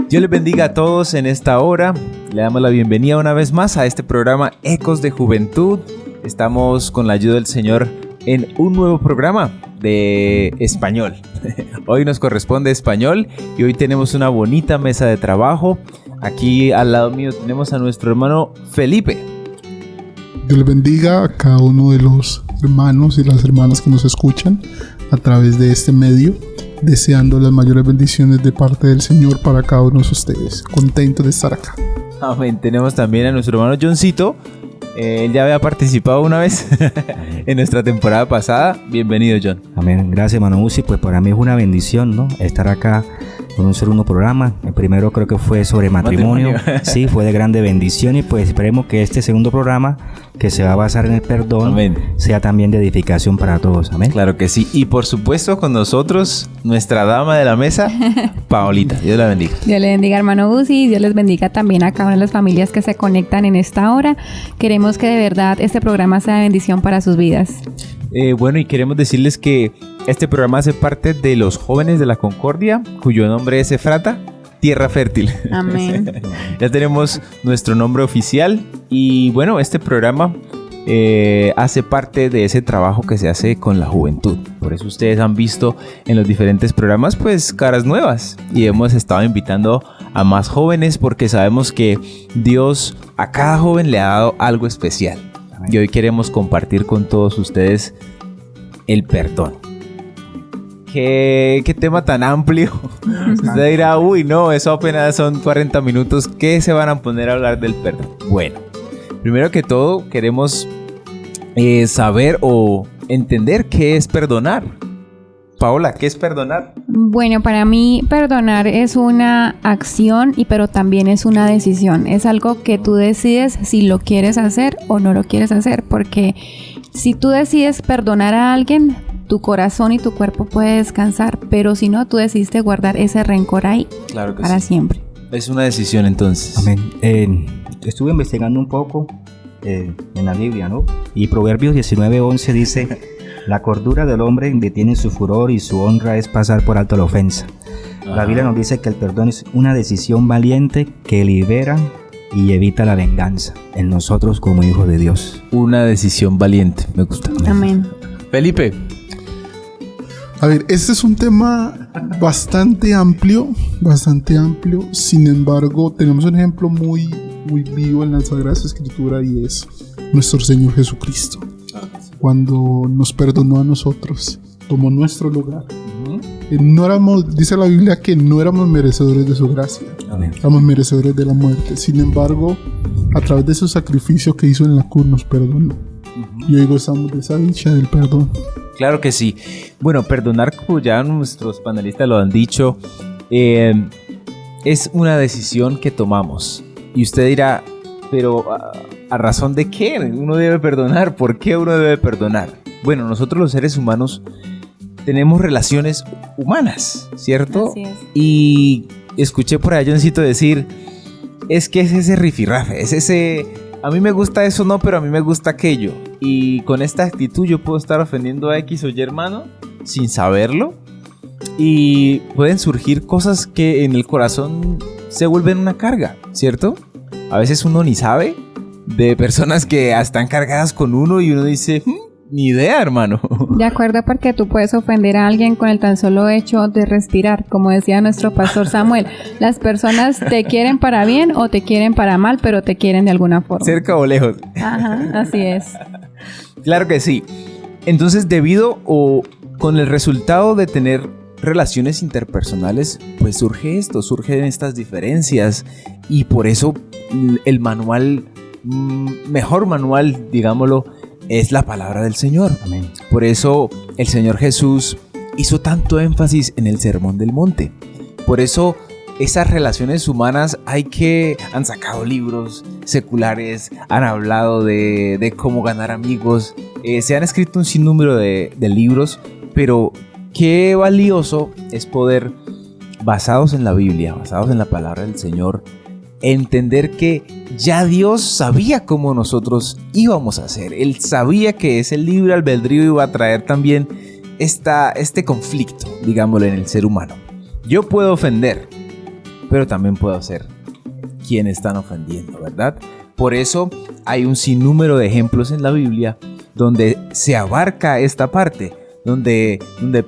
Dios les bendiga a todos en esta hora. Le damos la bienvenida una vez más a este programa Ecos de Juventud. Estamos con la ayuda del Señor en un nuevo programa de español. Hoy nos corresponde español y hoy tenemos una bonita mesa de trabajo. Aquí al lado mío tenemos a nuestro hermano Felipe. Dios les bendiga a cada uno de los hermanos y las hermanas que nos escuchan a través de este medio, deseando las mayores bendiciones de parte del Señor para cada uno de ustedes. Contento de estar acá. Amén. Tenemos también a nuestro hermano Johncito. Él ya había participado una vez en nuestra temporada pasada. Bienvenido, John. Amén. Gracias, hermano Uzi. Pues para mí es una bendición, ¿no? Estar acá con un segundo programa. El primero creo que fue sobre matrimonio. Sí, fue de grande bendición y pues esperemos que este segundo programa, que se va a basar en el perdón, amén, sea también de edificación para todos. Amén. Claro que sí. Y por supuesto con nosotros, nuestra dama de la mesa, Paolita. Dios la bendiga. Dios le bendiga, hermano Uzi. Dios les bendiga también a cada una de las familias que se conectan en esta hora. Queremos que de verdad este programa sea de bendición para sus vidas. Bueno, y queremos decirles que este programa hace parte de los Jóvenes de la Concordia, cuyo nombre es Efrata, Tierra Fértil. Amén. Ya tenemos nuestro nombre oficial y bueno, este programa hace parte de ese trabajo que se hace con la juventud. Por eso ustedes han visto en los diferentes programas pues caras nuevas y hemos estado invitando a más jóvenes porque sabemos que Dios a cada joven le ha dado algo especial. Y hoy queremos compartir con todos ustedes el perdón. ¿Qué tema tan amplio? Usted dirá, uy, no, eso apenas son 40 minutos. ¿Qué se van a poner a hablar del perdón? Bueno, primero que todo queremos saber o entender qué es perdonar. Paola, ¿qué es perdonar? Bueno, para mí perdonar es una acción, pero también es una decisión. Es algo que tú decides si lo quieres hacer o no lo quieres hacer. Porque si tú decides perdonar a alguien, tu corazón y tu cuerpo puede descansar. Pero si no, tú decidiste guardar ese rencor ahí, claro que para siempre. Es una decisión entonces. Amén. Estuve investigando un poco en la Biblia, ¿no? Y Proverbios 19:11 dice... La cordura del hombre detiene su furor y su honra es pasar por alto la ofensa. La Biblia nos dice que el perdón es una decisión valiente que libera y evita la venganza en nosotros como hijos de Dios. Una decisión valiente, me gusta. Amén. Felipe. A ver, este es un tema bastante amplio. Sin embargo, tenemos un ejemplo muy vivo en la Sagrada Escritura y es nuestro Señor Jesucristo. Cuando nos perdonó a nosotros, tomó nuestro lugar. No éramos, dice la Biblia que no éramos merecedores de su gracia. Amén. Éramos merecedores de la muerte. Sin embargo, a través de su sacrificio que hizo en la cruz nos perdonó. Y hoy gozamos de esa dicha del perdón. Claro que sí. Bueno, perdonar, como ya nuestros panelistas lo han dicho, es una decisión que tomamos. Y usted dirá, pero ¿a razón de qué uno debe perdonar? ¿Por qué uno debe perdonar? Bueno, nosotros los seres humanos tenemos relaciones humanas, ¿cierto? Así es. Y escuché por allá Johncito decir, es que es ese rifirrafe, es ese, a mí me gusta eso no, pero a mí me gusta aquello. Y con esta actitud yo puedo estar ofendiendo a X o Y hermano sin saberlo. Y pueden surgir cosas que en el corazón se vuelven una carga, ¿cierto? A veces uno ni sabe de personas que están cargadas con uno y uno dice, ni idea, hermano. De acuerdo, porque tú puedes ofender a alguien con el tan solo hecho de respirar. Como decía nuestro pastor Samuel, las personas te quieren para bien o te quieren para mal, pero te quieren de alguna forma. Cerca o lejos. Ajá, así es. Claro que sí. Entonces, debido o con el resultado de tener relaciones interpersonales, pues surgen estas diferencias y por eso el manual, mejor manual, digámoslo, es la palabra del Señor. Amén. Por eso el Señor Jesús hizo tanto énfasis en el Sermón del Monte. Por eso esas relaciones humanas han sacado libros seculares, han hablado de cómo ganar amigos, se han escrito un sinnúmero de libros, pero qué valioso es poder, basados en la Biblia, basados en la palabra del Señor, entender que ya Dios sabía cómo nosotros íbamos a hacer. Él sabía que ese libre albedrío iba a traer también este conflicto, digámoslo, en el ser humano. Yo puedo ofender, pero también puedo ser quien están ofendiendo, ¿verdad? Por eso hay un sinnúmero de ejemplos en la Biblia donde se abarca esta parte, donde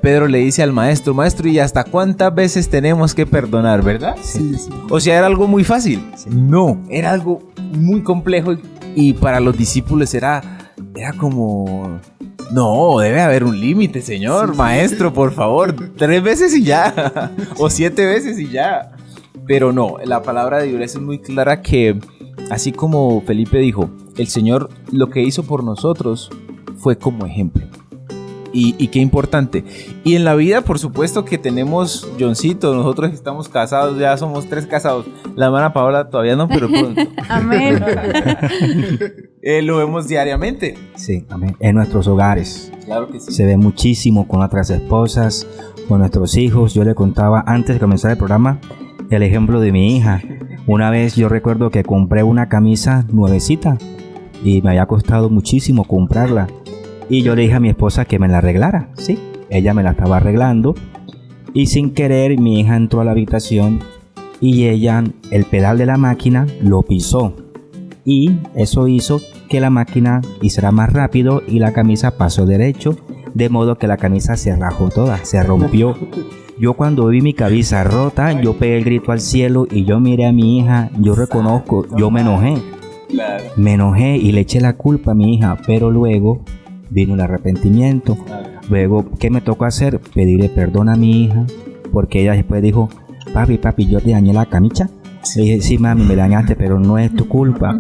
Pedro le dice al maestro, ¿y hasta cuántas veces tenemos que perdonar, verdad? Sí. O sea, era algo muy fácil. No, era algo muy complejo y para los discípulos era como... No, debe haber un límite, señor, maestro, por favor, 3 veces y ya, o 7 veces y ya. Pero no, la palabra de Dios es muy clara que, así como Felipe dijo, el Señor lo que hizo por nosotros fue como ejemplo. Y qué importante. Y en la vida, por supuesto que tenemos, Johncito, nosotros estamos casados, ya somos 3 casados. La hermana Paola todavía no, pero pronto. Amén. Lo vemos diariamente. Sí, amén. En nuestros hogares. Claro que sí. Se ve muchísimo con otras esposas, con nuestros hijos. Yo le contaba antes de comenzar el programa el ejemplo de mi hija. Una vez yo recuerdo que compré una camisa nuevecita y me había costado muchísimo comprarla. Y yo le dije a mi esposa que me la arreglara, ¿sí? Ella me la estaba arreglando y sin querer mi hija entró a la habitación y ella, el pedal de la máquina lo pisó. Y eso hizo que la máquina hiciera más rápido y la camisa pasó derecho, de modo que la camisa se rajó toda, se rompió. Yo cuando vi mi camisa rota, yo pegué el grito al cielo y yo miré a mi hija, yo reconozco, yo me enojé. Claro. Me enojé y le eché la culpa a mi hija, pero luego vino el arrepentimiento. Luego, ¿qué me tocó hacer? Pedirle perdón a mi hija, porque ella después dijo, papi, yo te dañé la camisa. Le dije, sí, mami, me dañaste, pero no es tu culpa.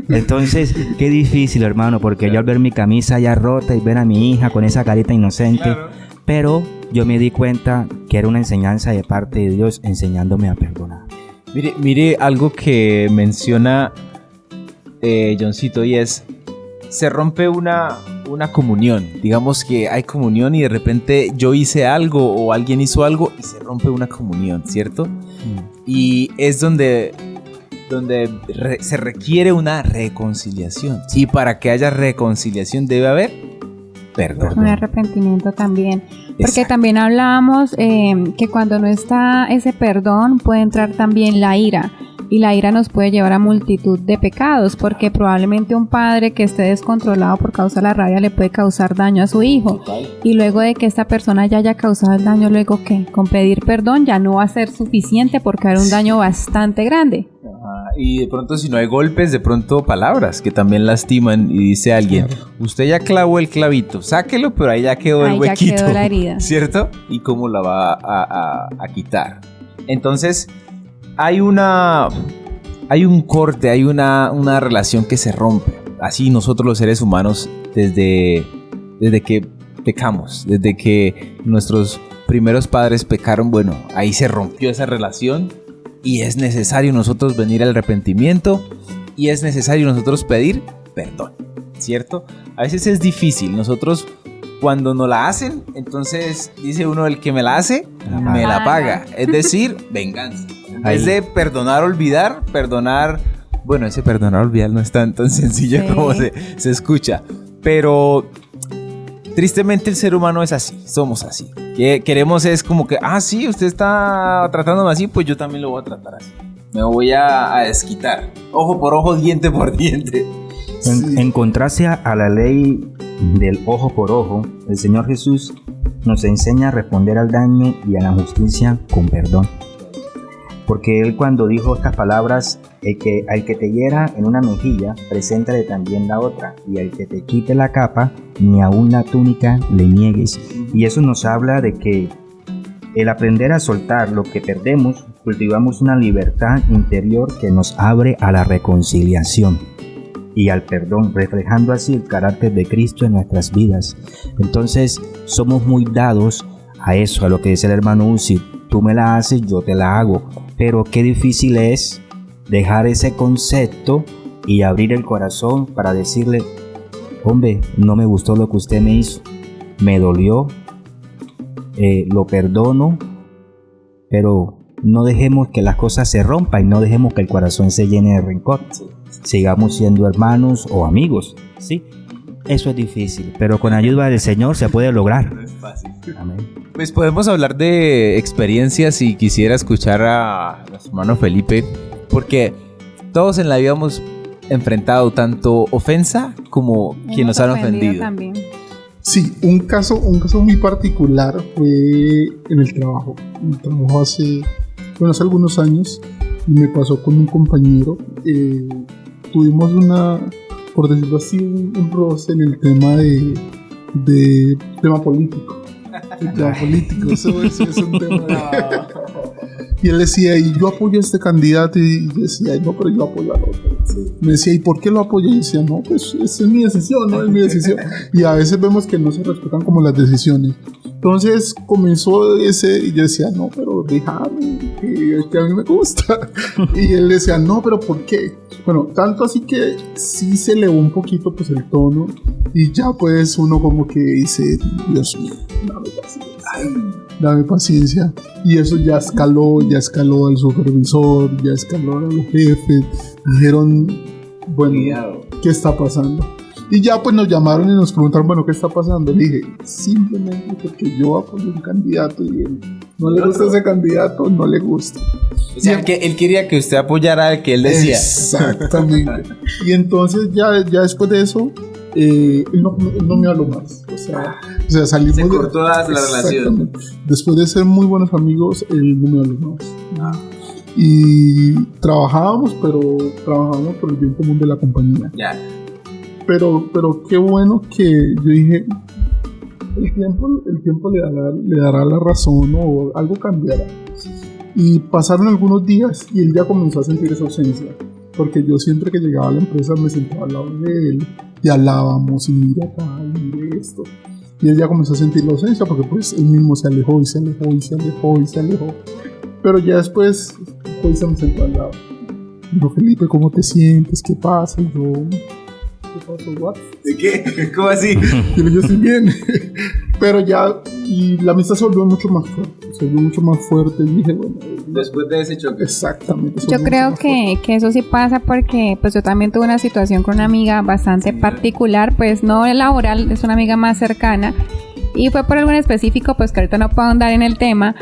Entonces, qué difícil, hermano, porque yo al ver mi camisa ya rota y ver a mi hija con esa carita inocente, claro. Pero yo me di cuenta que era una enseñanza de parte de Dios enseñándome a perdonar. Mire algo que menciona Johncito, y es, se rompe una comunión. Digamos que hay comunión y de repente yo hice algo o alguien hizo algo y se rompe una comunión, ¿cierto? Y es donde se requiere una reconciliación. Y para que haya reconciliación debe haber perdón. Un arrepentimiento también. Porque Exacto. también hablábamos que cuando no está ese perdón puede entrar también la ira. Y la ira nos puede llevar a multitud de pecados, porque probablemente un padre que esté descontrolado por causa de la rabia le puede causar daño a su hijo. Y luego de que esta persona ya haya causado el daño, luego ¿qué? Con pedir perdón ya no va a ser suficiente porque hay un daño bastante grande. Y de pronto si no hay golpes, de pronto palabras que también lastiman y dice alguien, usted ya clavó el clavito, sáquelo, pero ahí ya quedó el huequito. Ya quedó la herida. ¿Cierto? ¿Y cómo la va a quitar? Entonces hay un corte, hay una relación que se rompe. Así nosotros los seres humanos desde que pecamos, desde que nuestros primeros padres pecaron, bueno, ahí se rompió esa relación y es necesario nosotros venir al arrepentimiento y es necesario nosotros pedir perdón, ¿cierto? A veces es difícil, nosotros cuando nos la hacen, entonces dice uno, el que me la hace, me la paga, es decir, venganza. En vez de perdonar, olvidar, perdonar, bueno, ese perdonar, olvidar no es tan sencillo como se escucha, pero tristemente el ser humano es así, somos así. Que queremos es como que, sí, usted está tratándome así, pues yo también lo voy a tratar así. Me voy a desquitar, ojo por ojo, diente por diente. En contraste a la ley del ojo por ojo, el Señor Jesús nos enseña a responder al daño y a la justicia con perdón. Porque Él cuando dijo estas palabras, al que te hiera en una mejilla, preséntale también la otra, y al que te quite la capa, ni aun la túnica le niegues. Y eso nos habla de que el aprender a soltar lo que perdemos, cultivamos una libertad interior que nos abre a la reconciliación y al perdón, reflejando así el carácter de Cristo en nuestras vidas. Entonces somos muy dados a eso, a lo que dice el hermano Uzi, tú me la haces, yo te la hago, pero qué difícil es dejar ese concepto y abrir el corazón para decirle, hombre, no me gustó lo que usted me hizo, me dolió, lo perdono, pero no dejemos que las cosas se rompan y no dejemos que el corazón se llene de rencor. Sigamos siendo hermanos o amigos, ¿sí? eso es difícil, pero con ayuda del Señor se puede lograr. No es fácil. Amén. Pues podemos hablar de experiencias y quisiera escuchar a nuestro hermano Felipe, porque todos en la vida hemos enfrentado tanto ofensa como quien nos han ofendido. También. Sí, un caso muy particular fue en el trabajo. En el trabajo hace algunos años y me pasó con un compañero. Tuvimos por decirlo así, un roce en el tema de tema político. El tema político, eso es un tema. Y él decía, y yo apoyo a este candidato, y yo decía, no, pero yo apoyo al otro. Me decía, ¿y por qué lo apoyo? Y yo decía, no, pues esa es mi decisión, ¿no? Es mi decisión. Y a veces vemos que no se respetan como las decisiones. Entonces comenzó ese, y yo decía, no, pero déjame, que a mí me gusta. Y él decía, no, pero ¿por qué? Bueno, tanto así que sí se elevó un poquito pues el tono, y ya pues uno como que dice, Dios mío, dame paciencia. Y eso ya escaló al supervisor, ya escaló a los jefes. Dijeron, bueno, ¿qué está pasando? Y ya pues nos llamaron y nos preguntaron, bueno, ¿qué está pasando? Le dije, simplemente porque yo apoyo a un candidato y él no le gusta ese candidato, no le gusta. O sea, que él quería que usted apoyara al que él decía. Exactamente. Y entonces ya después de eso, él no me habló más. O sea, salimos. Se cortó la relación. Después de ser muy buenos amigos, él no me habló más. Y trabajábamos por el bien común de la compañía. Ya. Pero qué bueno que yo dije, el tiempo le dará la razón o algo cambiará. Y pasaron algunos días y él ya comenzó a sentir esa ausencia. Porque yo siempre que llegaba a la empresa me sentaba al lado de él y hablábamos y mira acá, y mira esto. Y él ya comenzó a sentir la ausencia porque pues él mismo se alejó y se alejó y se alejó y se alejó. Pero ya después hoy se me sentó al lado. Dijo, Felipe, ¿cómo te sientes? ¿Qué pasa? Y yo, ¿qué pasó? ¿What? ¿De qué? ¿Cómo así? Yo estoy bien. Pero ya, y la amistad se volvió mucho más fuerte. Y dije, bueno, después de ese choque. Exactamente. Yo creo que eso sí pasa porque pues yo también tuve una situación con una amiga bastante particular, pues no laboral, es una amiga más cercana y fue por algo en específico, pues que ahorita no puedo andar en el tema.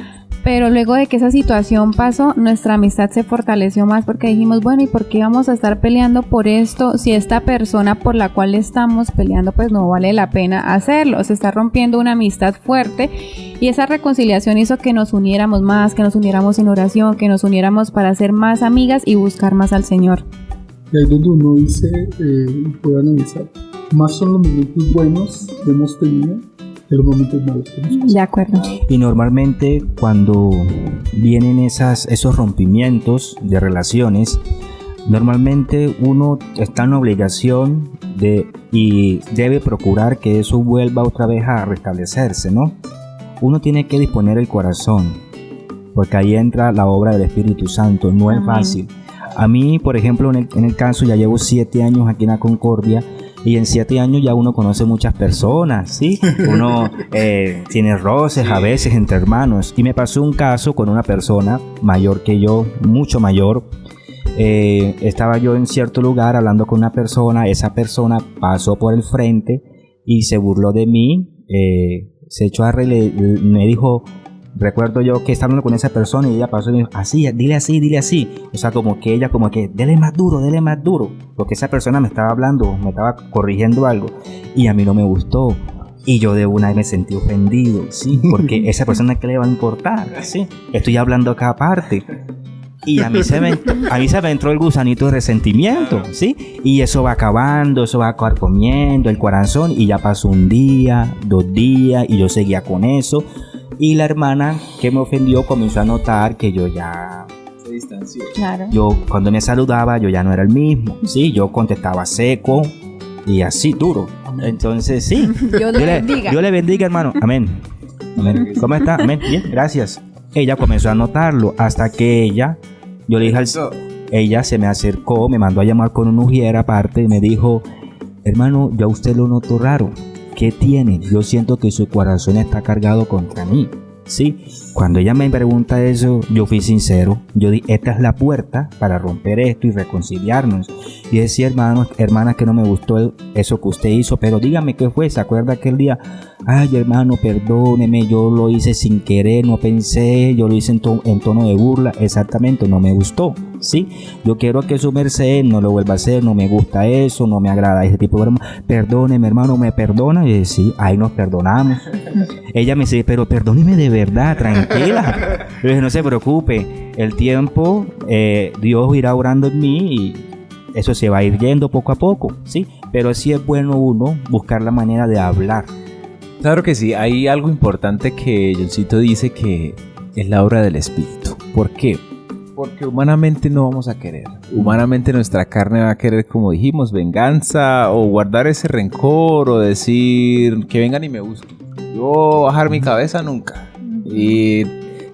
Pero luego de que esa situación pasó, nuestra amistad se fortaleció más porque dijimos, bueno, ¿y por qué vamos a estar peleando por esto si esta persona por la cual estamos peleando pues no vale la pena hacerlo? Se está rompiendo una amistad fuerte y esa reconciliación hizo que nos uniéramos más, que nos uniéramos en oración, que nos uniéramos para ser más amigas y buscar más al Señor. Y ahí donde uno dice, puede analizar, más son los momentos buenos que hemos tenido de los momentos malos que hemos tenido. De acuerdo. Y normalmente cuando vienen esos rompimientos de relaciones, normalmente uno está en la obligación y debe procurar que eso vuelva otra vez a restablecerse, ¿no? Uno tiene que disponer el corazón, porque ahí entra la obra del Espíritu Santo, no es fácil. A mí, por ejemplo, en el caso, ya llevo 7 años aquí en la Concordia, y en 7 años ya uno conoce muchas personas, ¿sí? Uno tiene roces a veces entre hermanos. Y me pasó un caso con una persona mayor que yo, mucho mayor. Estaba yo en cierto lugar hablando con una persona. Esa persona pasó por el frente y se burló de mí. Se echó a reír, me dijo... Recuerdo yo que estaba hablando con esa persona y ella pasó y me dijo, así, dile así. O sea, como que ella, dele más duro. Porque esa persona me estaba hablando, me estaba corrigiendo algo y a mí no me gustó. Y yo de una vez me sentí ofendido, ¿sí? Porque esa persona, ¿qué le va a importar? ¿Sí? Estoy hablando acá aparte. Y a mí se me entró el gusanito de resentimiento, ¿sí? Y eso va acabando, eso va carcomiendo el corazón. Y ya pasó 1 día, 2 días y yo seguía con eso. Y la hermana que me ofendió comenzó a notar que yo ya se distanció. Claro. Yo cuando me saludaba yo ya no era el mismo, sí, yo contestaba seco y así duro. Entonces sí, Dios le bendiga, hermano, amén. ¿Cómo está? Amén, bien, gracias. Ella comenzó a notarlo hasta que yo le dije ella se me acercó, me mandó a llamar con una ujiera aparte y me dijo, hermano, yo a usted lo noto raro. ¿Qué tiene? Yo siento que su corazón está cargado contra mí. Sí, cuando ella me pregunta eso, yo fui sincero. Yo dije, esta es la puerta para romper esto y reconciliarnos. Y decía, hermanos, hermanas, que no me gustó eso que usted hizo, pero dígame qué fue. ¿Se acuerda aquel día? Ay, hermano, perdóneme, yo lo hice sin querer, no pensé, yo lo hice en tono de burla. Exactamente, no me gustó. Sí, yo quiero que su merced no lo vuelva a hacer, no me gusta eso, no me agrada ese tipo de broma. Perdóneme, hermano, ¿me perdona? Y yo, sí, ahí nos perdonamos. Ella me dice, pero perdóneme de verdad, tranquila. Yo dije, no se preocupe, el tiempo, Dios irá orando en mí y eso se va a ir yendo poco a poco, ¿sí? Pero sí es bueno uno buscar la manera de hablar. Claro que sí, hay algo importante que Johncito dice que es la obra del Espíritu. ¿Por qué? Porque humanamente no vamos a querer. Humanamente nuestra carne va a querer, como dijimos, venganza o guardar ese rencor o decir que vengan y me busquen. Yo bajar mi cabeza nunca. Y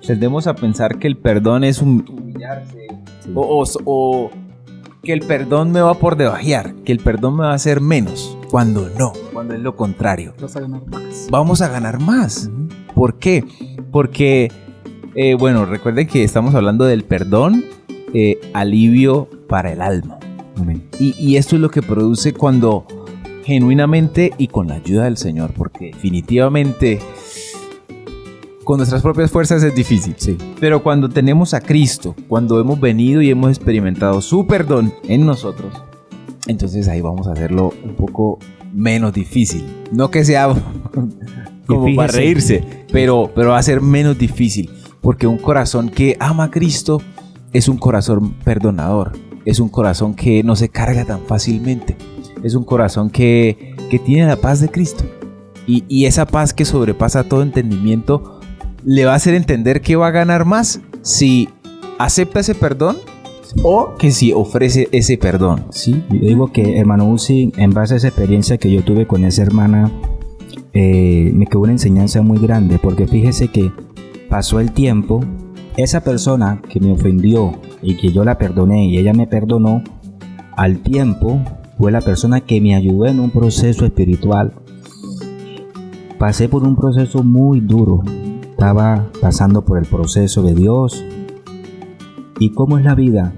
tendemos a pensar que el perdón es humillarse, sí. o que el perdón me va por debajear, que el perdón me va a hacer menos, cuando no, cuando es lo contrario. Vas a ganar más. Vamos a ganar más. ¿Por qué? Porque, bueno, recuerden que estamos hablando del perdón, alivio para el alma. Y esto es lo que produce cuando genuinamente y con la ayuda del Señor, porque definitivamente con nuestras propias fuerzas es difícil, sí. Pero cuando tenemos a Cristo, cuando hemos venido y hemos experimentado su perdón en nosotros, entonces ahí vamos a hacerlo un poco menos difícil. No que sea como para reírse, pero va a ser menos difícil, porque un corazón que ama a Cristo es un corazón perdonador, es un corazón que no se carga tan fácilmente, es un corazón que tiene la paz de Cristo. Y esa paz que sobrepasa todo entendimiento le va a hacer entender que va a ganar más si acepta ese perdón o que si ofrece ese perdón. Sí, yo digo que, hermano Uzi, en base a esa experiencia que yo tuve con esa hermana, me quedó una enseñanza muy grande, porque fíjese que pasó el tiempo, esa persona que me ofendió y que yo la perdoné y ella me perdonó, al tiempo fue la persona que me ayudó en un proceso espiritual. Pasé por un proceso muy duro, estaba pasando por el proceso de Dios. ¿Y cómo es la vida?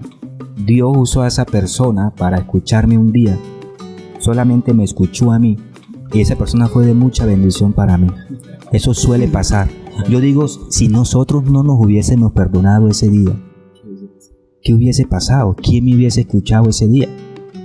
Dios usó a esa persona para escucharme un día. Solamente me escuchó a mí. Y esa persona fue de mucha bendición para mí. Eso suele pasar. Yo digo, si nosotros no nos hubiésemos perdonado ese día, ¿qué hubiese pasado? ¿Quién me hubiese escuchado ese día?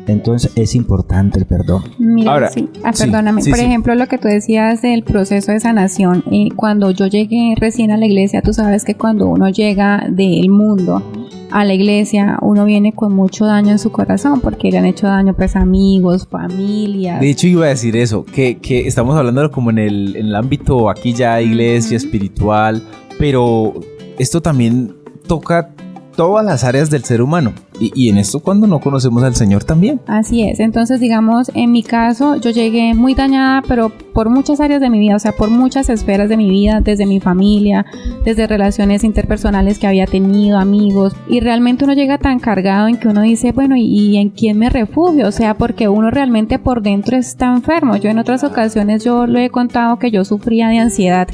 Entonces es importante el perdón. Mira, ahora, sí. Perdóname. Por ejemplo, lo que tú decías del proceso de sanación. Cuando yo llegué recién a la iglesia, tú sabes que cuando uno llega del mundo a la iglesia, uno viene con mucho daño en su corazón, porque le han hecho daño pues amigos, familias. De hecho, iba a decir eso, que estamos hablando como en el ámbito aquí ya iglesia, espiritual, pero esto también toca todas las áreas del ser humano. Y en esto cuando no conocemos al Señor también. Así es. Entonces, digamos, en mi caso, yo llegué muy dañada, pero por muchas áreas de mi vida, o sea, por muchas esferas de mi vida, desde mi familia, desde relaciones interpersonales que había tenido, amigos, y realmente uno llega tan cargado en que uno dice, bueno, ¿y en quién me refugio? O sea, porque uno realmente por dentro está enfermo. Yo en otras ocasiones yo lo he contado que yo sufría de ansiedad,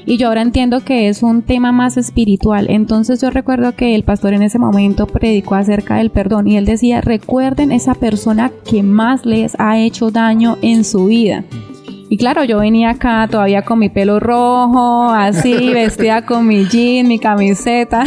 y yo ahora entiendo que es un tema más espiritual. Entonces yo recuerdo que el pastor en ese momento predicó acerca del perdón y él decía, recuerden esa persona que más les ha hecho daño en su vida. Y claro, yo venía acá todavía con mi pelo rojo, así, vestida con mi jean, mi camiseta.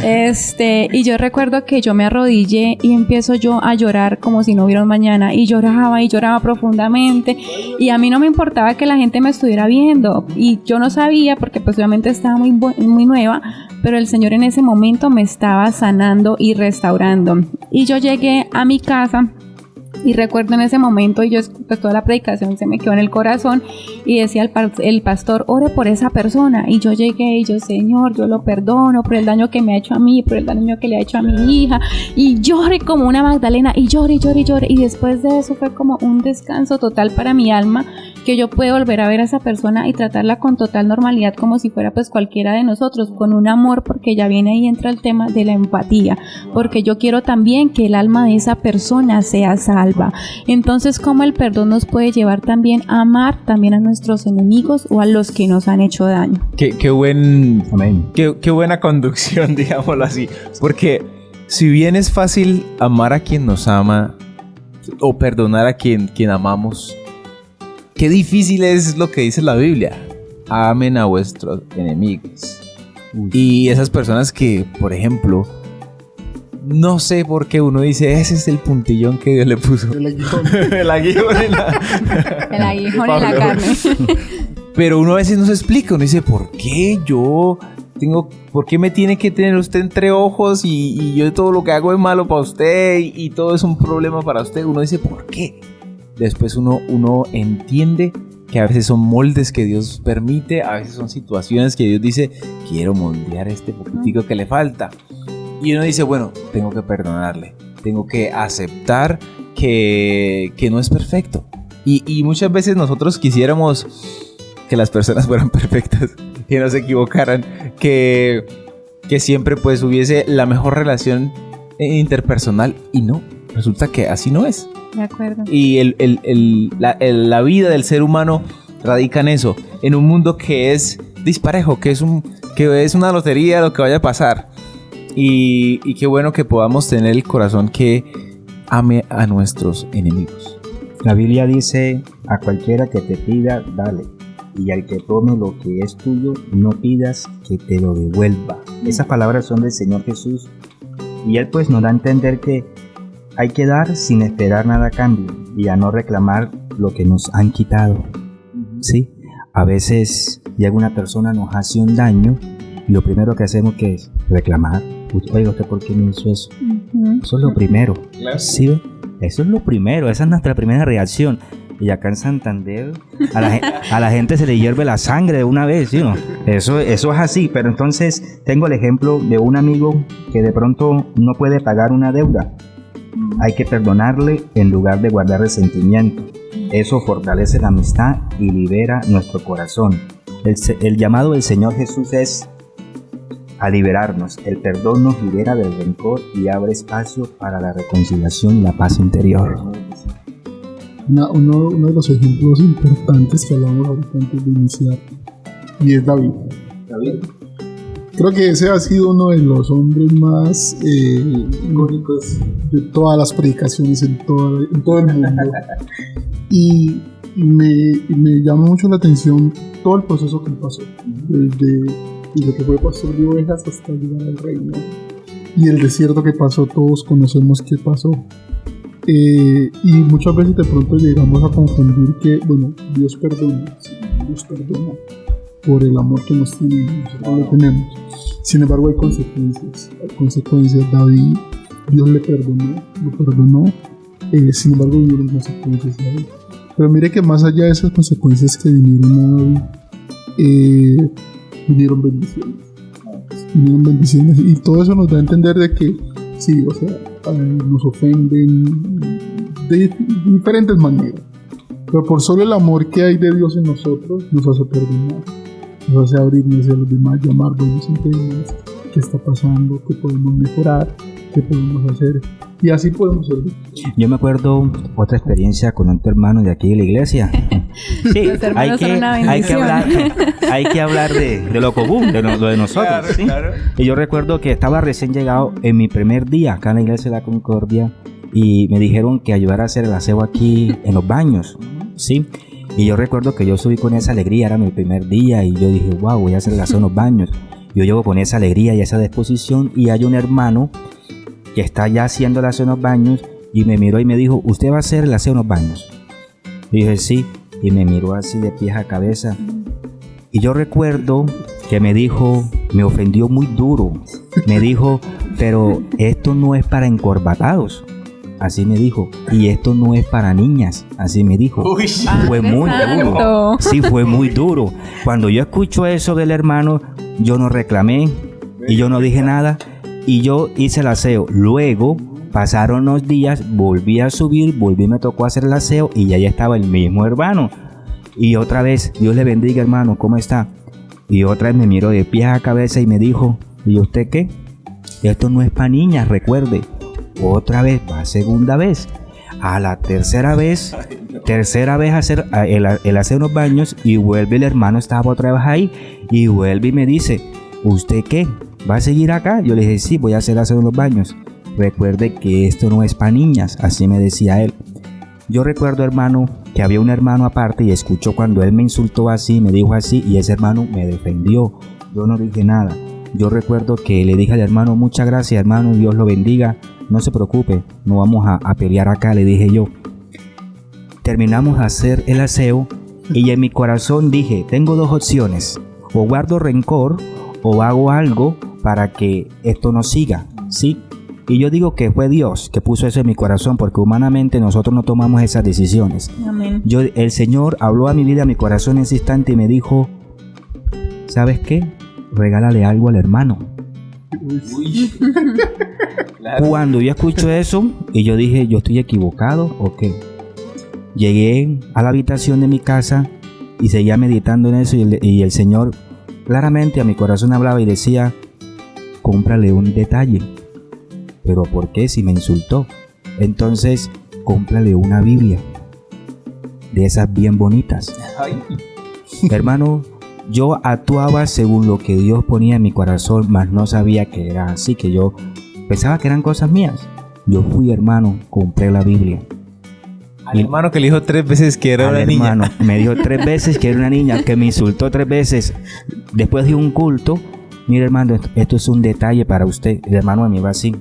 Y yo recuerdo que yo me arrodillé y empiezo yo a llorar como si no hubiera un mañana. Y lloraba profundamente. Y a mí no me importaba que la gente me estuviera viendo. Y yo no sabía, porque pues obviamente estaba muy nueva, pero el Señor en ese momento me estaba sanando y restaurando. Y yo llegué a mi casa. Y recuerdo en ese momento, y yo pues toda la predicación se me quedó en el corazón, y decía el pastor, ore por esa persona. Y yo llegué y yo, Señor, yo lo perdono por el daño que me ha hecho a mí, por el daño que le ha hecho a mi hija. Y lloré como una Magdalena, y lloré. Y después de eso fue como un descanso total para mi alma. que yo puedo volver a ver a esa persona y tratarla con total normalidad como si fuera pues cualquiera de nosotros, con un amor, porque ya viene ahí entra el tema de la empatía, porque yo quiero también que el alma de esa persona sea salva. Entonces, ¿cómo el perdón nos puede llevar también a amar también a nuestros enemigos o a los que nos han hecho daño? Qué buena conducción, digámoslo así. Porque si bien es fácil amar a quien nos ama o perdonar a quien amamos, qué difícil es lo que dice la Biblia. Amen a vuestros enemigos. Y esas personas que, por ejemplo, no sé por qué uno dice, ese es el puntillón que Dios le puso. El aguijón. El aguijón en la... El aguijón en la carne. Pero uno a veces no se explica, uno dice, ¿por qué por qué me tiene que tener usted entre ojos y yo todo lo que hago es malo para usted y todo es un problema para usted? Uno dice, ¿por qué? Después uno entiende que a veces son moldes que Dios permite, a veces son situaciones que Dios dice, quiero moldear este poquitico que le falta. Y uno dice, bueno, tengo que perdonarle, tengo que aceptar que no es perfecto. Y muchas veces nosotros quisiéramos que las personas fueran perfectas, que no se equivocaran, que siempre pues hubiese la mejor relación interpersonal, y no, resulta que así no es. De acuerdo. Y la vida del ser humano radica en eso, en un mundo que es disparejo, que es una lotería lo que vaya a pasar. Y qué bueno que podamos tener el corazón que ame a nuestros enemigos. La Biblia dice, a cualquiera que te pida, dale. Y al que tome lo que es tuyo, no pidas que te lo devuelva. Esas palabras son del Señor Jesús. Y Él pues nos da a entender que hay que dar sin esperar nada a cambio y a no reclamar lo que nos han quitado. ¿Sí? A veces llega una persona, nos hace un daño y lo primero que hacemos que es reclamar. Oiga, ¿usted por qué me hizo eso? Eso es lo primero. Claro. ¿Sí ve? Eso es lo primero, esa es nuestra primera reacción. Y acá en Santander a la gente se le hierve la sangre de una vez, ¿sí o no? Eso es así, pero entonces tengo el ejemplo de un amigo que de pronto no puede pagar una deuda. Hay que perdonarle en lugar de guardar resentimiento. Eso fortalece la amistad y libera nuestro corazón. El llamado del Señor Jesús es a liberarnos. El perdón nos libera del rencor y abre espacio para la reconciliación y la paz interior. Uno de los ejemplos importantes que hablamos ahorita antes de iniciar, y es David. Creo que ese ha sido uno de los hombres más icónicos de todas las predicaciones en todo el mundo. y me llama mucho la atención todo el proceso que pasó, desde que fue pastor de ovejas hasta llegar al reino. Y el desierto que pasó, todos conocemos qué pasó. Y muchas veces de pronto llegamos a confundir que, bueno, Dios perdona por el amor que nos tiene, nosotros lo tenemos. Sin embargo, hay consecuencias. David, Dios lo perdonó, sin embargo, hubieron consecuencias a él. Pero mire que más allá de esas consecuencias que vinieron a David, vinieron bendiciones. Y todo eso nos da a entender de que, sí, o sea, nos ofenden de diferentes maneras, pero por solo el amor que hay de Dios en nosotros nos hace perdonar, nos hace abrirnos a los demás, llamar, buenos entendemos qué está pasando, qué podemos mejorar, qué podemos hacer, y así podemos servir. Yo me acuerdo otra experiencia con otro hermano de aquí de la iglesia. Sí, hay que hablar de lo común, de lo de nosotros. Claro, ¿sí? Claro. Y yo recuerdo que estaba recién llegado en mi primer día acá en la iglesia de la Concordia y me dijeron que ayudara a hacer el aseo aquí en los baños, ¿sí? Y yo recuerdo que yo subí con esa alegría, era mi primer día y yo dije, wow, voy a hacer el aseo en los baños. Yo llego con esa alegría y esa disposición y hay un hermano que está ya haciendo el aseo en los baños y me miró y me dijo, ¿usted va a hacer el aseo en los baños? Y dije, sí. Y me miró así de pies a cabeza. Y yo recuerdo que me dijo, me ofendió muy duro. Me dijo, pero esto no es para encorbatados. Así me dijo. Y esto no es para niñas. Así me dijo. Uy, fue muy duro. Sí, fue muy duro. Cuando yo escucho eso del hermano, yo no reclamé y yo no dije nada. Y yo hice el aseo. Luego pasaron unos días, volví a subir, me tocó hacer el aseo y ya estaba el mismo hermano. Y otra vez, Dios le bendiga, hermano, ¿cómo está? Y otra vez me miró de pies a cabeza y me dijo, ¿y usted qué? Esto no es para niñas, recuerde. Otra vez, va segunda vez. A la tercera vez hacer el hacer unos baños y vuelve el hermano, estaba otra vez ahí y vuelve y me dice, ¿usted qué? ¿Va a seguir acá? Yo le dije, sí, voy a hacer unos baños. Recuerde que esto no es para niñas, así me decía él. Yo recuerdo, hermano, que había un hermano aparte y escuchó cuando él me insultó así, me dijo así y ese hermano me defendió. Yo no dije nada. Yo recuerdo que le dije al hermano, muchas gracias, hermano, Dios lo bendiga. No se preocupe, no vamos a pelear acá, le dije yo. Terminamos de hacer el aseo y en mi corazón dije, tengo dos opciones, o guardo rencor o hago algo para que esto no siga, ¿sí? Y yo digo que fue Dios que puso eso en mi corazón, porque humanamente nosotros no tomamos esas decisiones. Amén. El Señor habló a mi vida, a mi corazón en ese instante y me dijo, ¿sabes qué? Regálale algo al hermano. Claro. Cuando yo escucho eso y yo dije, ¿yo estoy equivocado o qué? Llegué a la habitación de mi casa y seguía meditando en eso y el Señor claramente a mi corazón hablaba y decía, cómprale un detalle. ¿Pero por qué si me insultó? Entonces, cómprale una Biblia de esas bien bonitas. Ay. Hermano, yo actuaba según lo que Dios ponía en mi corazón, mas no sabía que era así, que yo pensaba que eran cosas mías. Yo fui, hermano, compré la Biblia. Al hermano que le dijo 3 veces que era una niña. Hermano, me dijo 3 veces que era una niña, que me insultó 3 veces. Después de un culto, mire, hermano, esto es un detalle para usted. El hermano me iba así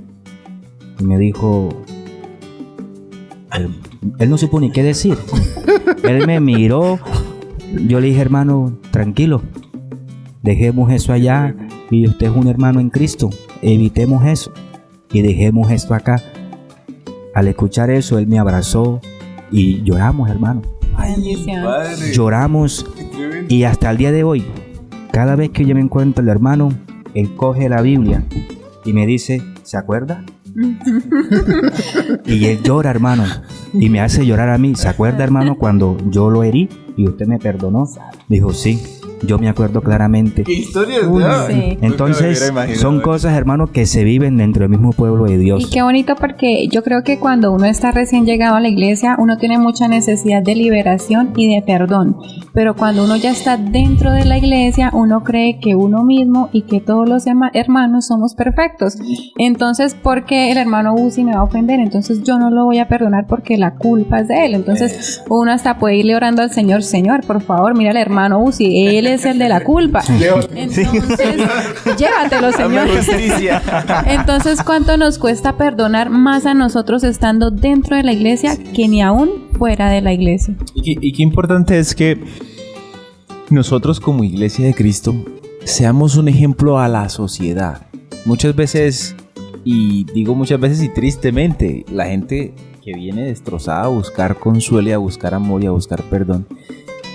y me dijo, él no supo ni qué decir. Él me miró. Yo le dije, hermano, tranquilo, dejemos eso allá y usted es un hermano en Cristo, evitemos eso y dejemos esto acá. Al escuchar eso, él me abrazó y lloramos, hermano. Ay, lloramos y hasta el día de hoy, cada vez que yo me encuentro el hermano, él coge la Biblia y me dice, ¿se acuerda? Y él llora, hermano, y me hace llorar a mí. ¿Se acuerda, hermano, cuando yo lo herí y usted me perdonó? Dijo, sí, yo me acuerdo claramente. ¿Qué historias? Sí. Entonces, son cosas, hermano, que se viven dentro del mismo pueblo de Dios. Y qué bonito, porque yo creo que cuando uno está recién llegado a la iglesia, uno tiene mucha necesidad de liberación y de perdón. Pero cuando uno ya está dentro de la iglesia, uno cree que uno mismo y que todos los hermanos somos perfectos. Entonces, ¿por qué el hermano Uzi me va a ofender? Entonces yo no lo voy a perdonar porque la culpa es de él. Entonces uno hasta puede irle orando al Señor, Señor, por favor, mira al hermano Uzi, él es el de la culpa. Entonces, llévatelo, Señor. Entonces, ¿cuánto nos cuesta perdonar más a nosotros estando dentro de la iglesia que ni aún fuera de la iglesia? Y qué importante es que nosotros como Iglesia de Cristo seamos un ejemplo a la sociedad. Muchas veces, y digo muchas veces y tristemente, la gente que viene destrozada a buscar consuelo y a buscar amor y a buscar perdón,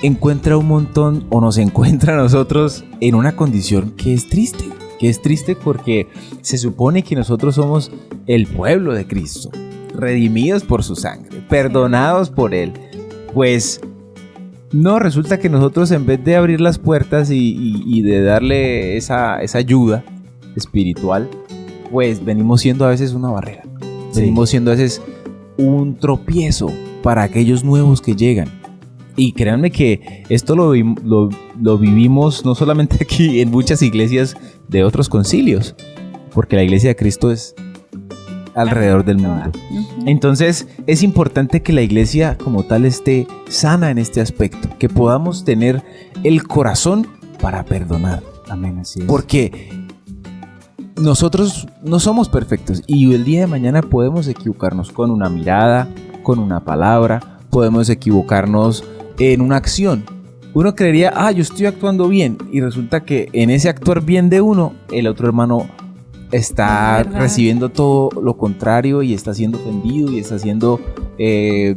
encuentra un montón o nos encuentra a nosotros en una condición que es triste porque se supone que nosotros somos el pueblo de Cristo, redimidos por su sangre, perdonados por Él. Pues no, resulta que nosotros en vez de abrir las puertas y de darle esa ayuda espiritual, pues venimos siendo a veces una barrera, venimos siendo a veces un tropiezo para aquellos nuevos que llegan. Y créanme que esto lo vivimos no solamente aquí, en muchas iglesias de otros concilios, porque la iglesia de Cristo es alrededor del mundo. Entonces es importante que la iglesia como tal esté sana en este aspecto, que podamos tener el corazón para perdonar. Amén, así es. Porque nosotros no somos perfectos y el día de mañana podemos equivocarnos con una mirada, con una palabra, podemos equivocarnos en una acción. Uno creería, yo estoy actuando bien, y resulta que en ese actuar bien de uno, el otro hermano está recibiendo todo lo contrario y está siendo ofendido y está siendo, le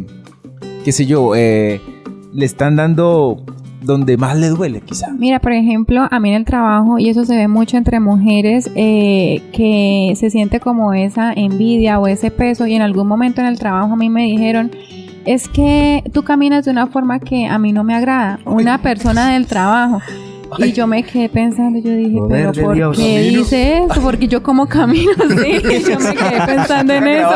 están dando donde más le duele, quizá. Mira, por ejemplo, a mí en el trabajo, y eso se ve mucho entre mujeres, que se siente como esa envidia o ese peso, y en algún momento en el trabajo a mí me dijeron, es que tú caminas de una forma que a mí no me agrada, una persona del trabajo. Y yo me quedé pensando, yo dije, Poder pero de ¿por Dios. qué dice eso? Porque yo como camino así, yo me quedé pensando en eso.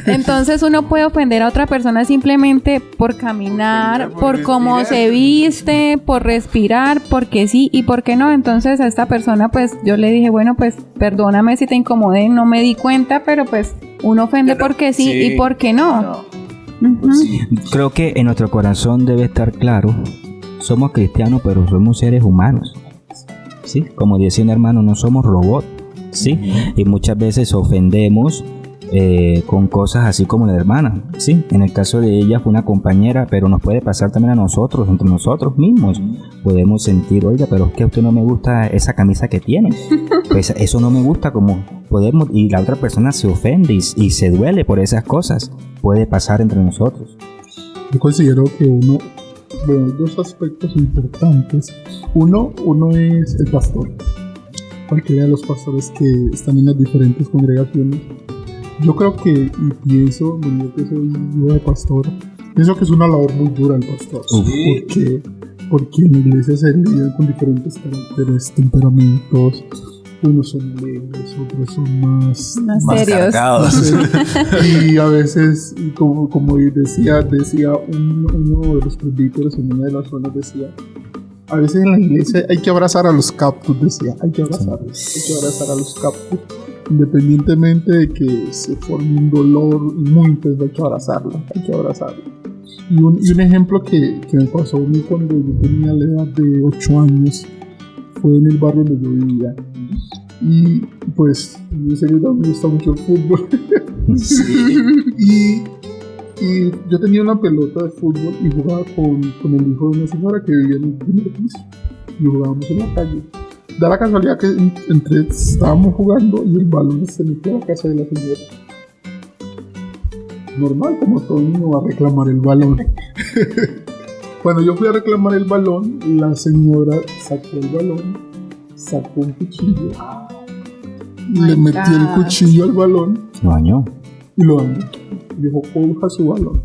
Entonces uno puede ofender a otra persona simplemente por caminar, por cómo se viste, por respirar, porque sí y porque no. Entonces a esta persona pues yo le dije, bueno, pues perdóname si te incomodé, no me di cuenta, pero pues uno ofende porque sí y porque no. Ujú. Creo que en nuestro corazón debe estar claro, somos cristianos, pero somos seres humanos. ¿Sí? Como decía un hermano, no somos robots. ¿Sí? Y muchas veces ofendemos con cosas así como la hermana. ¿Sí? En el caso de ella fue una compañera, pero nos puede pasar también a nosotros, entre nosotros mismos. Podemos sentir, oiga, pero es que a usted no me gusta esa camisa que tiene. Pues eso no me gusta, como podemos, y la otra persona se ofende y se duele por esas cosas. Puede pasar entre nosotros. Yo considero que hay dos aspectos importantes. Uno es el pastor. Cualquiera de los pastores que están en las diferentes congregaciones. Yo creo que, y pienso, yo que soy hijo de pastor, pienso que es una labor muy dura el pastor. Porque en la iglesia se lidian con diferentes caracteres, temperamentos. Unos son alegres, otros son más serios. Cargados. Y a veces, como decía uno de los presbíteros en una de las zonas, decía, a veces en la iglesia hay que abrazar a los cactus, decía, hay que abrazar a los cactus, independientemente de que se forme un dolor muy intenso, hay que abrazarlo. Y un ejemplo que me pasó a mí cuando yo tenía la edad de 8 años, fue en el barrio donde yo vivía. Y pues, en serio, me gusta mucho el fútbol. y yo tenía una pelota de fútbol y jugaba con el hijo de una señora que vivía en el primer piso. Y jugábamos en la calle. Da la casualidad que estábamos jugando y el balón se metió a la casa de la señora. Normal, como todo niño va a reclamar el balón. Cuando yo fui a reclamar el balón, la señora sacó el balón, sacó un cuchillo, le metió el cuchillo al balón, Lo dañó. y lo dañó. Dijo, coja su balón.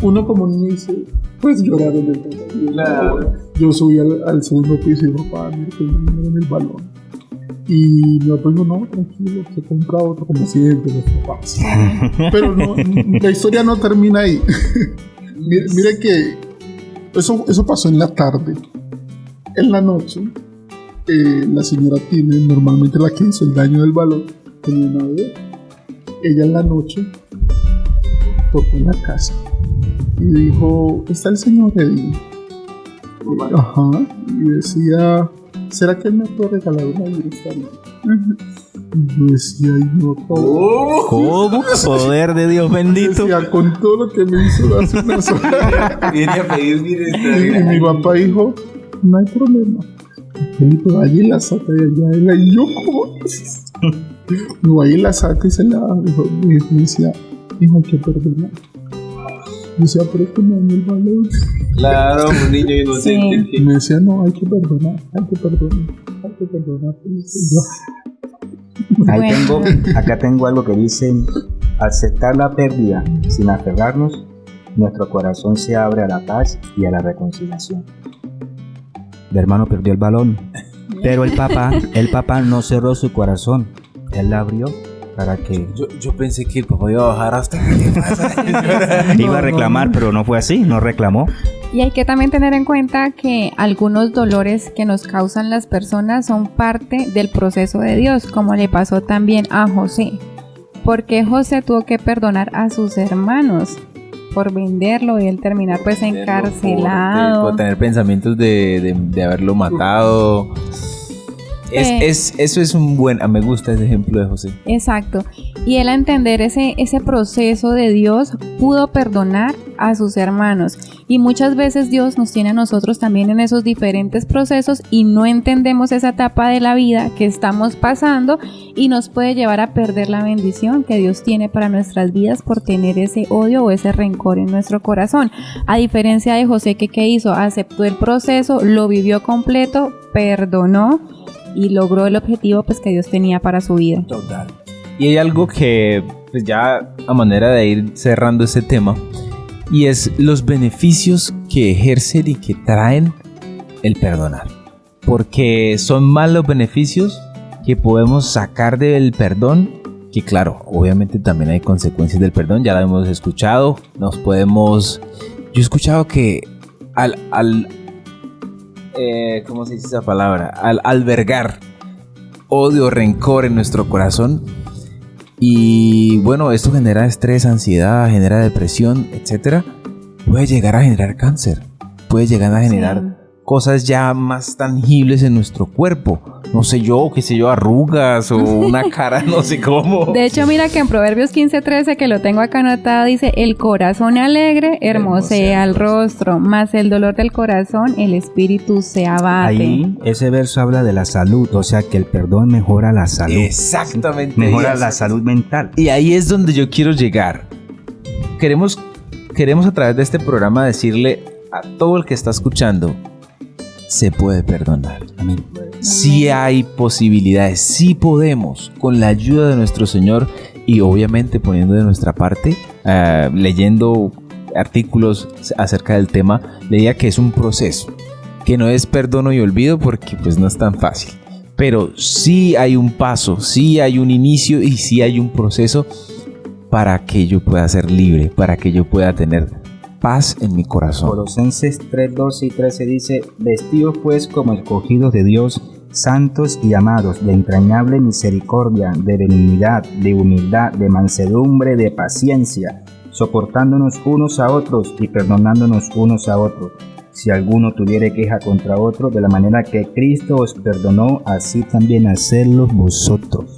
Uno como niño dice, pues lloraron del todo. Claro. Yo subí al segundo piso y dije, papá, mira que me en el balón. Y mi papá dijo, no, tranquilo, se compra otro, como siempre, los papás. Pero no, la historia no termina ahí. Mire que eso pasó en la tarde. En la noche, la señora tiene, normalmente la que hizo el daño del balón, tenía una bebé. Ella en la noche tocó en la casa y dijo, ¿está el señor Edwin? Ajá, y decía, ¿será que él me puede regalar una libreta? Y yo decía, ay no, ¿Cómo? Poder de Dios bendito. Decía, con todo lo que me hizo hace unas horas. Viene a pedir Y mi papá dijo, no hay problema. Pero allí la saca de allá. Y yo, ¿cómo? No, ahí la saca y se la dijo. Y me decía, hijo, hay que perdonar. Y decía, pero es que me dañó el balón. Claro, un niño inocente. Y me decía, no, hay que perdonar. Y yo, Acá tengo algo que dice, aceptar la pérdida sin aferrarnos, nuestro corazón se abre a la paz y a la reconciliación. El hermano perdió el balón, pero el papá no cerró su corazón, él la abrió para que... Yo pensé que el papá iba a bajar hasta que pasa. Iba a reclamar, pero no fue así, no reclamó. Y hay que también tener en cuenta que algunos dolores que nos causan las personas son parte del proceso de Dios, como le pasó también a José. Porque José tuvo que perdonar a sus hermanos por venderlo y él terminar pues encarcelado. Por tener pensamientos de haberlo matado. Eso es un buen... Me gusta ese ejemplo de José. Exacto. Y él, a entender ese proceso de Dios, pudo perdonar a sus hermanos. Y muchas veces Dios nos tiene a nosotros también en esos diferentes procesos y no entendemos esa etapa de la vida que estamos pasando y nos puede llevar a perder la bendición que Dios tiene para nuestras vidas por tener ese odio o ese rencor en nuestro corazón. A diferencia de José, que ¿qué hizo? Aceptó el proceso, lo vivió completo, perdonó y logró el objetivo pues que Dios tenía para su vida. Total. Y hay algo que pues ya a manera de ir cerrando este tema, y es los beneficios que ejercen y que traen el perdonar. Porque son más los beneficios que podemos sacar del perdón, que claro, obviamente también hay consecuencias del perdón, ya lo hemos escuchado, yo he escuchado que ¿cómo se dice esa palabra? Al albergar odio, rencor en nuestro corazón, y bueno, esto genera estrés, ansiedad, genera depresión, etcétera, puede llegar a generar cáncer, puede llegar a generar cosas ya más tangibles en nuestro cuerpo. No sé yo, qué sé yo, arrugas o una cara, no sé cómo. De hecho, mira que en Proverbios 15:13, que lo tengo acá anotado, dice: el corazón alegre hermosea el rostro, mas el dolor del corazón, el espíritu se abate. Ahí, ese verso habla de la salud, o sea que el perdón mejora la salud. Exactamente. Mejora la salud mental. Y ahí es donde yo quiero llegar. Queremos a través de este programa decirle a todo el que está escuchando: se puede perdonar. Amén. Sí hay posibilidades, sí podemos, con la ayuda de nuestro Señor y obviamente poniendo de nuestra parte, leyendo artículos acerca del tema, leía que es un proceso, que no es perdono y olvido, porque pues no es tan fácil, pero sí hay un paso, sí hay un inicio y sí hay un proceso para que yo pueda ser libre, para que yo pueda tener paz en mi corazón. Colosenses 3:12 y 13 dice: vestidos pues como escogidos de Dios, santos y amados, de entrañable misericordia, de benignidad, de humildad, de mansedumbre, de paciencia, soportándonos unos a otros y perdonándonos unos a otros, si alguno tuviere queja contra otro, de la manera que Cristo os perdonó, así también hacedlo vosotros.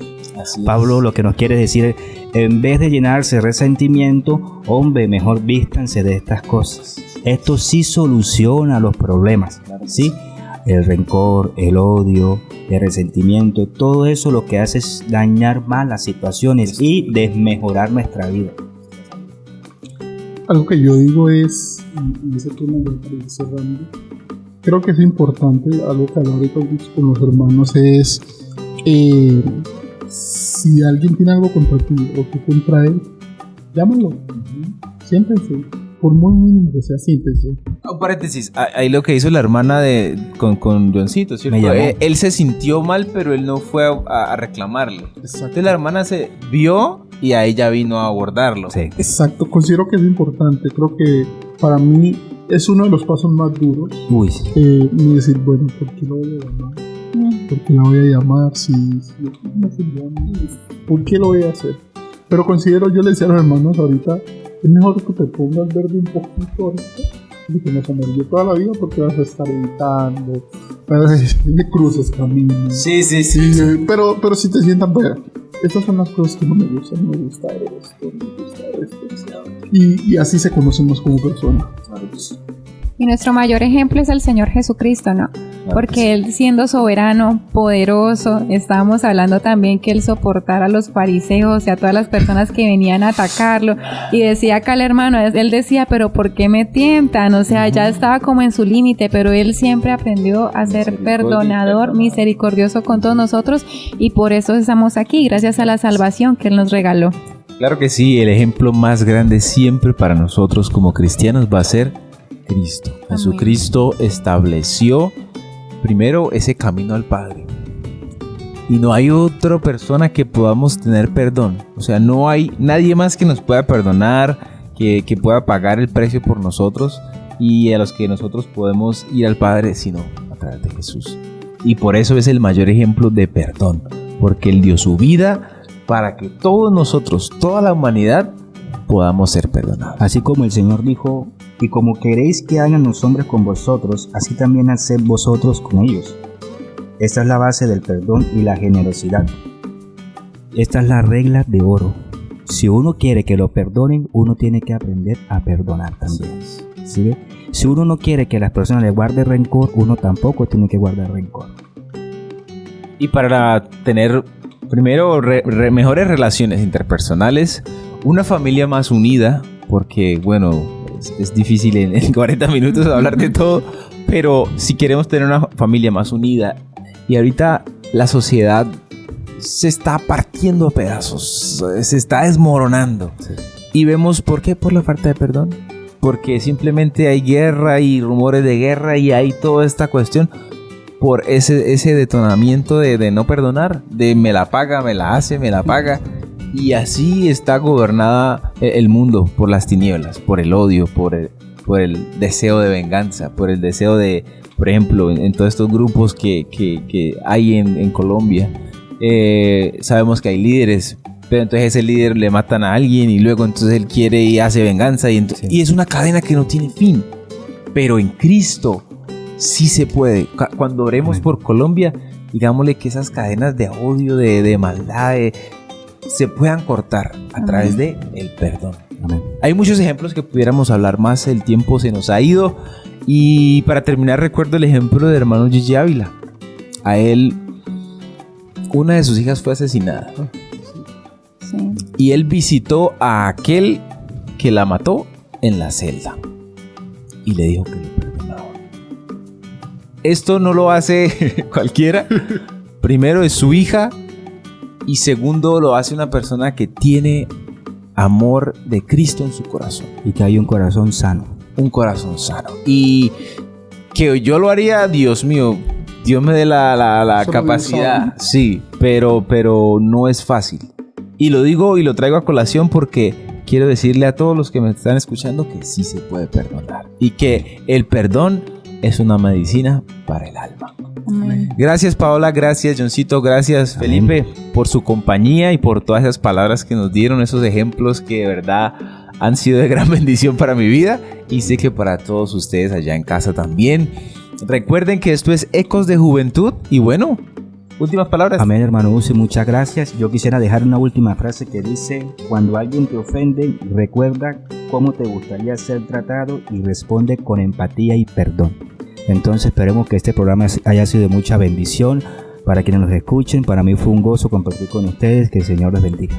Pablo lo que nos quiere decir: en vez de llenarse de resentimiento, hombre, mejor vístanse de estas cosas. Esto sí soluciona los problemas, ¿sí? El rencor, el odio, el resentimiento, todo eso lo que hace es dañar más las situaciones y desmejorar nuestra vida. Algo que yo digo es, y ese tema ya para ir cerrando, creo que es importante, algo que hablo ahorita con los hermanos es, si alguien tiene algo contra ti o tú contra él, llámalo, siéntense, por muy mínimo que sea, siéntense. Un paréntesis, ahí lo que hizo la hermana con Johncito, ¿cierto? Él se sintió mal, pero él no fue a reclamarle. Exacto. Entonces la hermana se vio y ahí ya vino a abordarlo. Sí. Exacto, considero que es importante, creo que para mí es uno de los pasos más duros. Uy. Y decir, bueno, ¿por qué lo voy a llamar? ¿Por qué la voy a llamar? Si yo no se llama, ¿por qué lo voy a hacer? Pero considero, yo le decía a los hermanos ahorita, es mejor que te pongas verde un poquito ahorita y que nos amarillo toda la vida, porque vas a estar evitando, me cruces caminos. Sí. Pero si te sientan, bueno, estas son las cosas que no me gustan, no me gusta esto. Y así se conocemos como personas. Y nuestro mayor ejemplo es el Señor Jesucristo, ¿no? Porque Él, siendo soberano, poderoso, estábamos hablando también que Él soportara a los fariseos y a todas las personas que venían a atacarlo. Y decía acá el hermano, él decía, pero ¿por qué me tientan? O sea, ya estaba como en su límite, pero Él siempre aprendió a ser perdonador, misericordioso con todos nosotros, y por eso estamos aquí, gracias a la salvación que Él nos regaló. Claro que sí, el ejemplo más grande siempre para nosotros como cristianos va a ser Cristo. Amén. Jesucristo estableció primero ese camino al Padre. Y no hay otra persona que podamos tener perdón. O sea, no hay nadie más que nos pueda perdonar, que pueda pagar el precio por nosotros y a los que nosotros podemos ir al Padre, sino a través de Jesús. Y por eso es el mayor ejemplo de perdón. Porque Él dio su vida para que todos nosotros, toda la humanidad, podamos ser perdonados. Así como el Señor dijo: y como queréis que hagan los hombres con vosotros, así también haced vosotros con ellos. Esta es la base del perdón y la generosidad. Esta es la regla de oro. Si uno quiere que lo perdonen, uno tiene que aprender a perdonar también. ¿Sí ve? Si uno no quiere que las personas le guarden rencor, uno tampoco tiene que guardar rencor. Y para tener, primero, mejores relaciones interpersonales, una familia más unida, porque, bueno, es difícil en 40 minutos hablar de todo, pero si queremos tener una familia más unida, y ahorita la sociedad se está partiendo a pedazos, se está desmoronando. Sí. Y vemos por qué, por la falta de perdón. Porque simplemente hay guerra y rumores de guerra y hay toda esta cuestión por ese detonamiento de no perdonar, de me la paga, me la hace, me la paga. Y así está gobernada el mundo por las tinieblas, por el odio, por el deseo de venganza, por el deseo de, por ejemplo, en todos estos grupos que hay en Colombia, sabemos que hay líderes, pero entonces ese líder le matan a alguien y luego entonces él quiere y hace venganza y es una cadena que no tiene fin. Pero en Cristo sí se puede. Cuando oremos por Colombia, digámosle que esas cadenas de odio, de maldad, se puedan cortar a través de el perdón. Amén. Hay muchos ejemplos que pudiéramos hablar más, el tiempo se nos ha ido. Y para terminar, recuerdo el ejemplo del hermano Gigi Ávila. A él, una de sus hijas fue asesinada. Sí. Y él visitó a aquel que la mató en la celda. Y le dijo que le perdonaba. Esto no lo hace cualquiera. Primero es su hija. Y segundo lo hace una persona que tiene amor de Cristo en su corazón. Y que hay un corazón sano. Un corazón sano. Y que yo lo haría, Dios mío, Dios me dé la capacidad. Sí, pero no es fácil. Y lo digo y lo traigo a colación porque quiero decirle a todos los que me están escuchando que sí se puede perdonar. Y que el perdón es una medicina para el alma. Amén. Gracias Paola, gracias Johncito, gracias Felipe por su compañía y por todas esas palabras que nos dieron, esos ejemplos que de verdad han sido de gran bendición para mi vida y sé que para todos ustedes allá en casa también. Recuerden que esto es Ecos de Juventud y bueno, últimas palabras. Amén, hermano Uzi, muchas gracias. Yo quisiera dejar una última frase que dice: cuando alguien te ofende, recuerda cómo te gustaría ser tratado y responde con empatía y perdón. Entonces esperemos que este programa haya sido de mucha bendición para quienes nos escuchen. Para mí fue un gozo compartir con ustedes. Que el Señor les bendiga.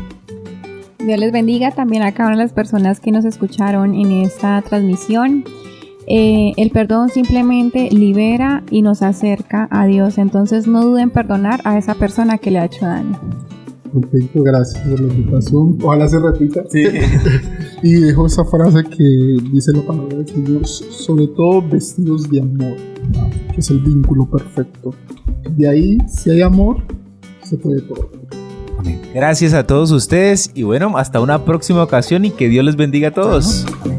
Dios les bendiga también a cada una de las personas que nos escucharon en esta transmisión. El perdón simplemente libera y nos acerca a Dios. Entonces no duden en perdonar a esa persona que le ha hecho daño. Perfecto, gracias por la invitación. Ojalá se repita. Sí. Y dejo esa frase que dice la palabra del Señor, sobre todo vestidos de amor, que es el vínculo perfecto. De ahí, si hay amor, se puede todo. Amén. Gracias a todos ustedes y bueno, hasta una próxima ocasión y que Dios les bendiga a todos. Amén.